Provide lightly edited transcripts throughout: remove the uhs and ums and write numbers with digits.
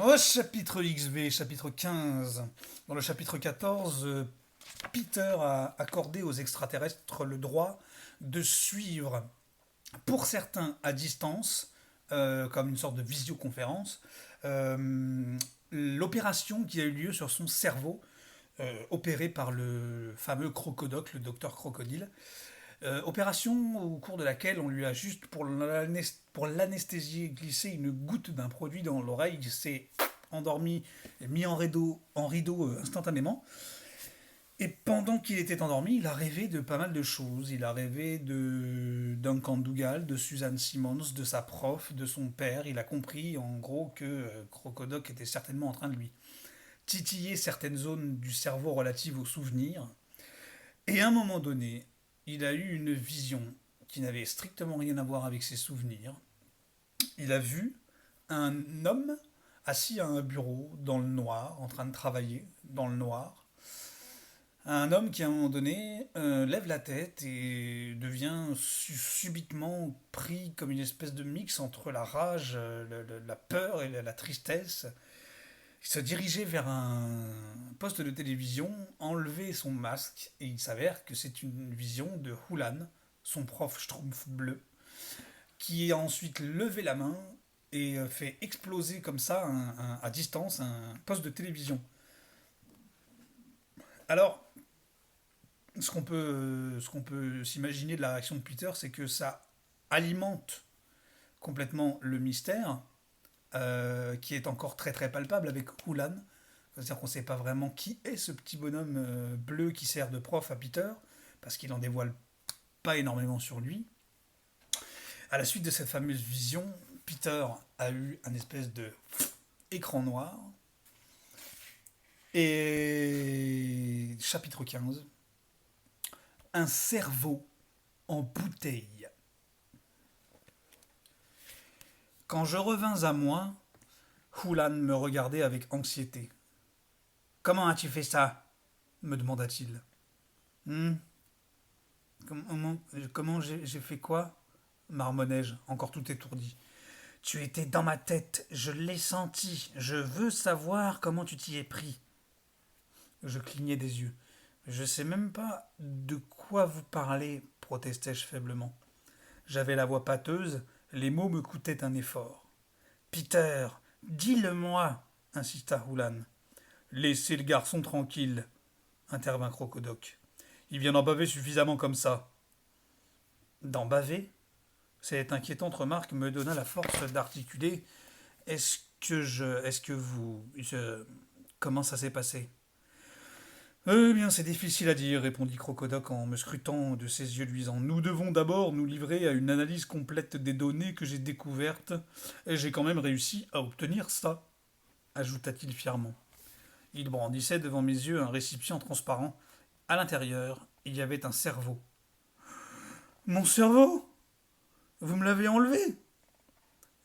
Oh, chapitre XV, chapitre 15. Dans le chapitre 14, Peter a accordé aux extraterrestres le droit de suivre, pour certains à distance, comme une sorte de visioconférence, l'opération qui a eu lieu sur son cerveau, opérée par le fameux crocodoc, le docteur Crocodile. Opération au cours de laquelle on lui a juste, pour l'anesthésier, glissé une goutte d'un produit dans l'oreille. Il s'est endormi, mis en rideau instantanément. Et pendant qu'il était endormi, il a rêvé de pas mal de choses. Il a rêvé de Duncan Dougal, de Suzanne Simmonds, de sa prof, de son père. Il a compris en gros que Crocodoc était certainement en train de lui titiller certaines zones du cerveau relatives aux souvenirs. Et à un moment donné, il a eu une vision qui n'avait strictement rien à voir avec ses souvenirs. Il a vu un homme assis à un bureau dans le noir, en train de travailler dans le noir. Un homme qui à un moment donné lève la tête et devient subitement pris comme une espèce de mix entre la rage, la peur et la tristesse. Il se dirigeait vers un poste de télévision, enlevait son masque, et il s'avère que c'est une vision de Hulan, son prof Schtroumpf bleu, qui a ensuite levé la main et fait exploser comme ça, à distance, un poste de télévision. Alors, ce qu'on peut s'imaginer de la réaction de Peter, c'est que ça alimente complètement le mystère, qui est encore très très palpable avec Hulan. C'est-à-dire qu'on ne sait pas vraiment qui est ce petit bonhomme bleu qui sert de prof à Peter, parce qu'il en dévoile pas énormément sur lui. À la suite de cette fameuse vision, Peter a eu un espèce de écran noir. Et chapitre 15, un cerveau en bouteille. Quand je revins à moi, Hulan me regardait avec anxiété. Comment as-tu fait ça me demanda-t-il. Hmm, comment j'ai fait quoi marmonnai-je, encore tout étourdi. Tu étais dans ma tête, je l'ai senti. Je veux savoir comment tu t'y es pris. Je clignai des yeux. Je sais même pas de quoi vous parlez, protestai-je faiblement. J'avais la voix pâteuse, les mots me coûtaient un effort. Peter, dis-le-moi, insista Hulan. Laissez le garçon tranquille, intervint Crocodoc. Il vient d'en baver suffisamment comme ça. D'en baver? Cette inquiétante remarque me donna la force d'articuler. Comment ça s'est passé? Eh bien, c'est difficile à dire, répondit Crocodoc en me scrutant de ses yeux luisants. Nous devons d'abord nous livrer à une analyse complète des données que j'ai découvertes, et j'ai quand même réussi à obtenir ça, ajouta-t-il fièrement. Il brandissait devant mes yeux un récipient transparent. À l'intérieur, il y avait un cerveau. Mon cerveau? Vous me l'avez enlevé?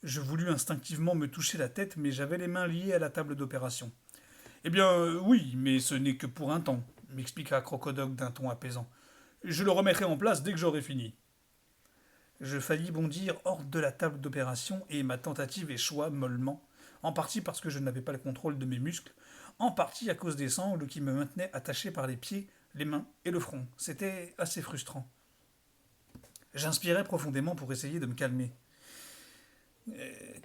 Je voulus instinctivement me toucher la tête, mais j'avais les mains liées à la table d'opération. Eh bien, oui, mais ce n'est que pour un temps, m'expliqua Crocodoc d'un ton apaisant. Je le remettrai en place dès que j'aurai fini. Je faillis bondir hors de la table d'opération et ma tentative échoua mollement, en partie parce que je n'avais pas le contrôle de mes muscles, en partie à cause des sangles qui me maintenaient attaché par les pieds, les mains et le front. C'était assez frustrant. J'inspirais profondément pour essayer de me calmer.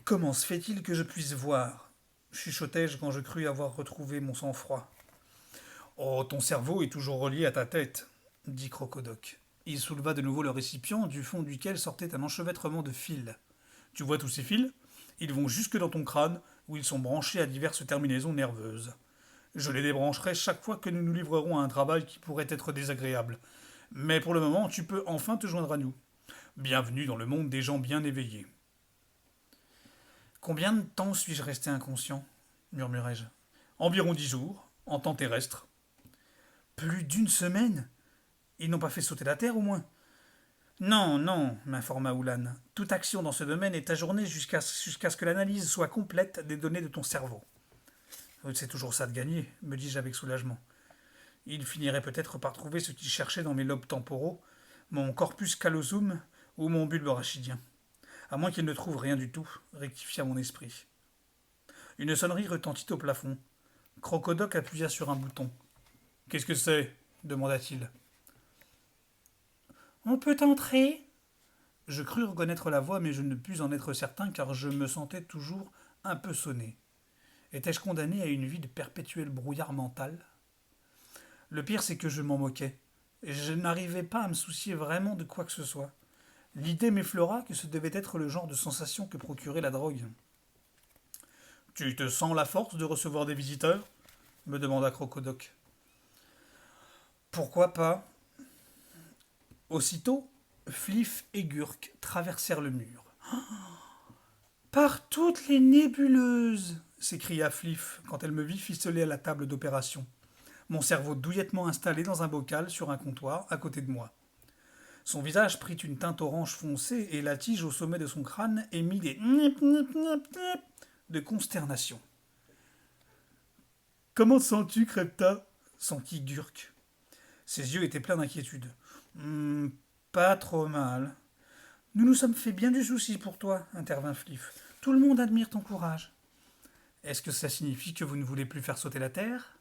Comment se fait-il que je puisse voir chuchotai-je quand je crus avoir retrouvé mon sang-froid. Oh, ton cerveau est toujours relié à ta tête, dit Crocodoc. Il souleva de nouveau le récipient, du fond duquel sortait un enchevêtrement de fils. Tu vois tous ces fils? Ils vont jusque dans ton crâne, où ils sont branchés à diverses terminaisons nerveuses. Je les débrancherai chaque fois que nous nous livrerons à un travail qui pourrait être désagréable. Mais pour le moment, tu peux enfin te joindre à nous. Bienvenue dans le monde des gens bien éveillés. Combien de temps suis-je resté inconscient murmurai-je. Environ 10 jours, en temps terrestre. Plus d'une semaine? Ils n'ont pas fait sauter la Terre, au moins? Non, non, m'informa Oulan. Toute action dans ce domaine est ajournée jusqu'à ce que l'analyse soit complète des données de ton cerveau. C'est toujours ça de gagner, me dis-je avec soulagement. Il finirait peut-être par trouver ce qu'il cherchait dans mes lobes temporaux, mon corpus callosum ou mon bulbe rachidien. À moins qu'il ne trouve rien du tout, rectifia mon esprit. Une sonnerie retentit au plafond. Crocodoc appuya sur un bouton. Qu'est-ce que c'est demanda-t-il. On peut entrer. Je crus reconnaître la voix, mais je ne pus en être certain car je me sentais toujours un peu sonné. Étais-je condamné à une vie de perpétuel brouillard mental? Le pire, c'est que je m'en moquais. Et je n'arrivais pas à me soucier vraiment de quoi que ce soit. L'idée m'effleura que ce devait être le genre de sensation que procurait la drogue. Tu te sens la force de recevoir des visiteurs me demanda Crocodoc. Pourquoi pas? Aussitôt, Fliff et Gurk traversèrent le mur. Par toutes les nébuleuses s'écria Fliff quand elle me vit ficeler à la table d'opération, mon cerveau douillettement installé dans un bocal sur un comptoir à côté de moi. Son visage prit une teinte orange foncé et la tige au sommet de son crâne émit des nip nip nip nip de consternation. Comment te sens-tu, Crepta s'enquit Gurk. Ses yeux étaient pleins d'inquiétude. Pas trop mal. Nous nous sommes fait bien du souci pour toi, intervint Fliff. Tout le monde admire ton courage. Est-ce que ça signifie que vous ne voulez plus faire sauter la terre?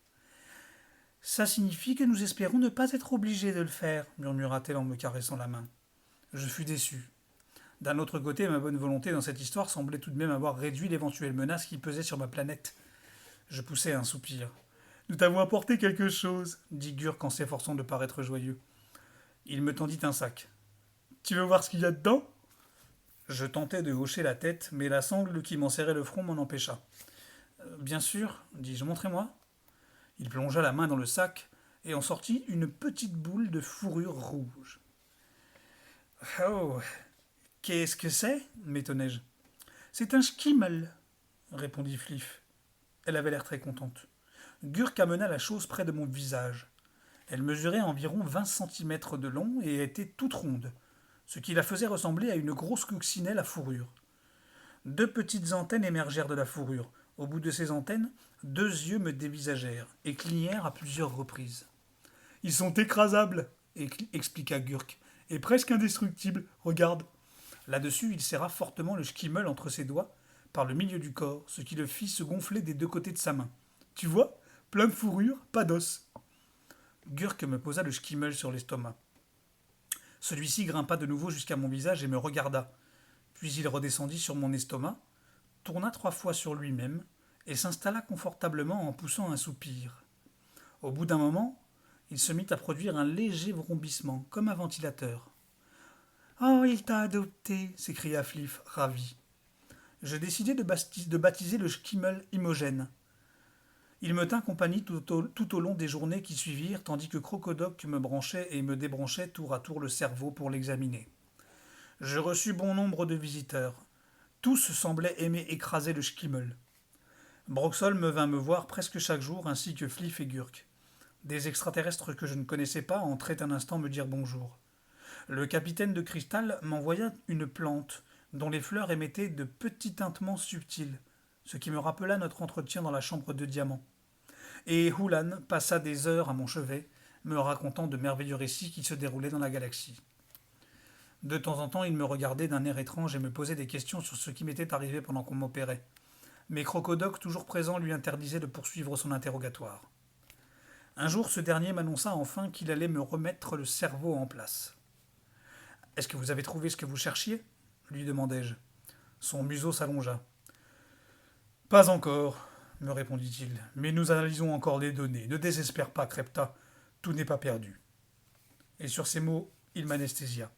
Ça signifie que nous espérons ne pas être obligés de le faire, murmura-t-elle en me caressant la main. Je fus déçu. D'un autre côté, ma bonne volonté dans cette histoire semblait tout de même avoir réduit l'éventuelle menace qui pesait sur ma planète. Je poussai un soupir. Nous t'avons apporté quelque chose, dit Gurk en s'efforçant de paraître joyeux. Il me tendit un sac. Tu veux voir ce qu'il y a dedans? Je tentai de hocher la tête, mais la sangle qui m'enserrait le front m'en empêcha. Bien sûr, dis-je, montrez-moi. Il plongea la main dans le sac et en sortit une petite boule de fourrure rouge. Oh, qu'est-ce que c'est? M'étonnai-je. C'est un schkimmel, répondit Fliff. Elle avait l'air très contente. Gurk amena la chose près de mon visage. Elle mesurait environ 20 centimètres de long et était toute ronde, ce qui la faisait ressembler à une grosse coccinelle à fourrure. Deux petites antennes émergèrent de la fourrure. Au bout de ces antennes, deux yeux me dévisagèrent et clignèrent à plusieurs reprises. Ils sont écrasables, expliqua Gurk, et presque indestructibles. Regarde. Là-dessus, il serra fortement le schkimmel entre ses doigts, par le milieu du corps, ce qui le fit se gonfler des deux côtés de sa main. Tu vois, plein de fourrure, pas d'os. Gurk me posa le schkimmel sur l'estomac. Celui-ci grimpa de nouveau jusqu'à mon visage et me regarda. Puis il redescendit sur mon estomac, tourna 3 fois sur lui-même et s'installa confortablement en poussant un soupir. Au bout d'un moment, il se mit à produire un léger vrombissement, comme un ventilateur. Oh, il t'a adopté, s'écria Fliff, ravi. Je décidai de baptiser le schkimmel Imogène. Il me tint compagnie tout au long des journées qui suivirent, tandis que Crocodoc me branchait et me débranchait tour à tour le cerveau pour l'examiner. Je reçus bon nombre de visiteurs. Tous semblaient aimer écraser le schkimmel. Broxol me vint me voir presque chaque jour, ainsi que Fliff et Gurk. Des extraterrestres que je ne connaissais pas entraient un instant me dire bonjour. Le capitaine de cristal m'envoya une plante, dont les fleurs émettaient de petits tintements subtils, ce qui me rappela notre entretien dans la chambre de diamant. Et Hulan passa des heures à mon chevet, me racontant de merveilleux récits qui se déroulaient dans la galaxie. De temps en temps, il me regardait d'un air étrange et me posait des questions sur ce qui m'était arrivé pendant qu'on m'opérait. Mais Crocodoc, toujours présent, lui interdisait de poursuivre son interrogatoire. Un jour, ce dernier m'annonça enfin qu'il allait me remettre le cerveau en place. « Est-ce que vous avez trouvé ce que vous cherchiez ?» lui demandai-je. Son museau s'allongea. « Pas encore, » me répondit-il, « mais nous analysons encore les données. Ne désespère pas, Crepta, tout n'est pas perdu. » Et sur ces mots, il m'anesthésia.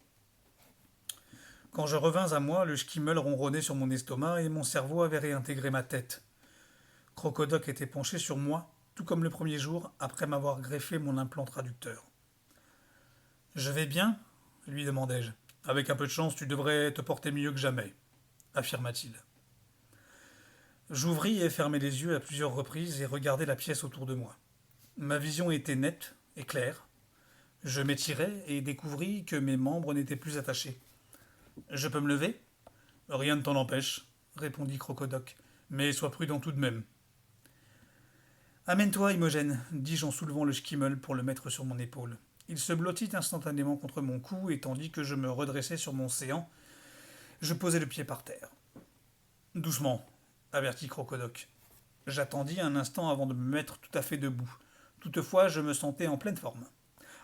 Quand je revins à moi, le schkimmel ronronnait sur mon estomac et mon cerveau avait réintégré ma tête. Crocodoc était penché sur moi, tout comme le premier jour, après m'avoir greffé mon implant traducteur. « Je vais bien ?» lui demandai-je. « Avec un peu de chance, tu devrais te porter mieux que jamais, » affirma-t-il. J'ouvris et fermai les yeux à plusieurs reprises et regardai la pièce autour de moi. Ma vision était nette et claire. Je m'étirai et découvris que mes membres n'étaient plus attachés. « Je peux me lever ?»« Rien ne t'en empêche, » répondit Crocodoc, « mais sois prudent tout de même. »« Amène-toi, Imogène, dis-je en soulevant le schkimmel pour le mettre sur mon épaule. Il se blottit instantanément contre mon cou et tandis que je me redressais sur mon séant, je posai le pied par terre. « Doucement, » avertit Crocodoc. J'attendis un instant avant de me mettre tout à fait debout. Toutefois, je me sentais en pleine forme.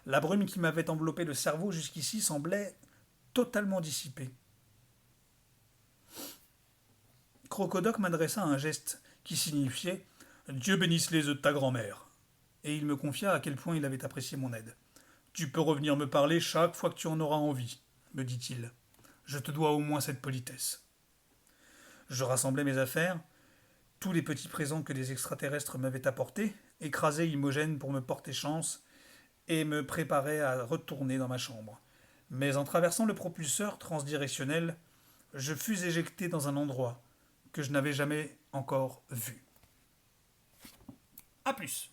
La brume qui m'avait enveloppé le cerveau jusqu'ici semblait totalement dissipée. Crocodoc m'adressa un geste qui signifiait Dieu bénisse les œufs de ta grand-mère. Et il me confia à quel point il avait apprécié mon aide. Tu peux revenir me parler chaque fois que tu en auras envie, me dit-il. Je te dois au moins cette politesse. Je rassemblai mes affaires, tous les petits présents que les extraterrestres m'avaient apportés, écrasai Imogène pour me porter chance, et me préparai à retourner dans ma chambre. Mais en traversant le propulseur transdirectionnel, je fus éjecté dans un endroit que je n'avais jamais encore vu. A plus.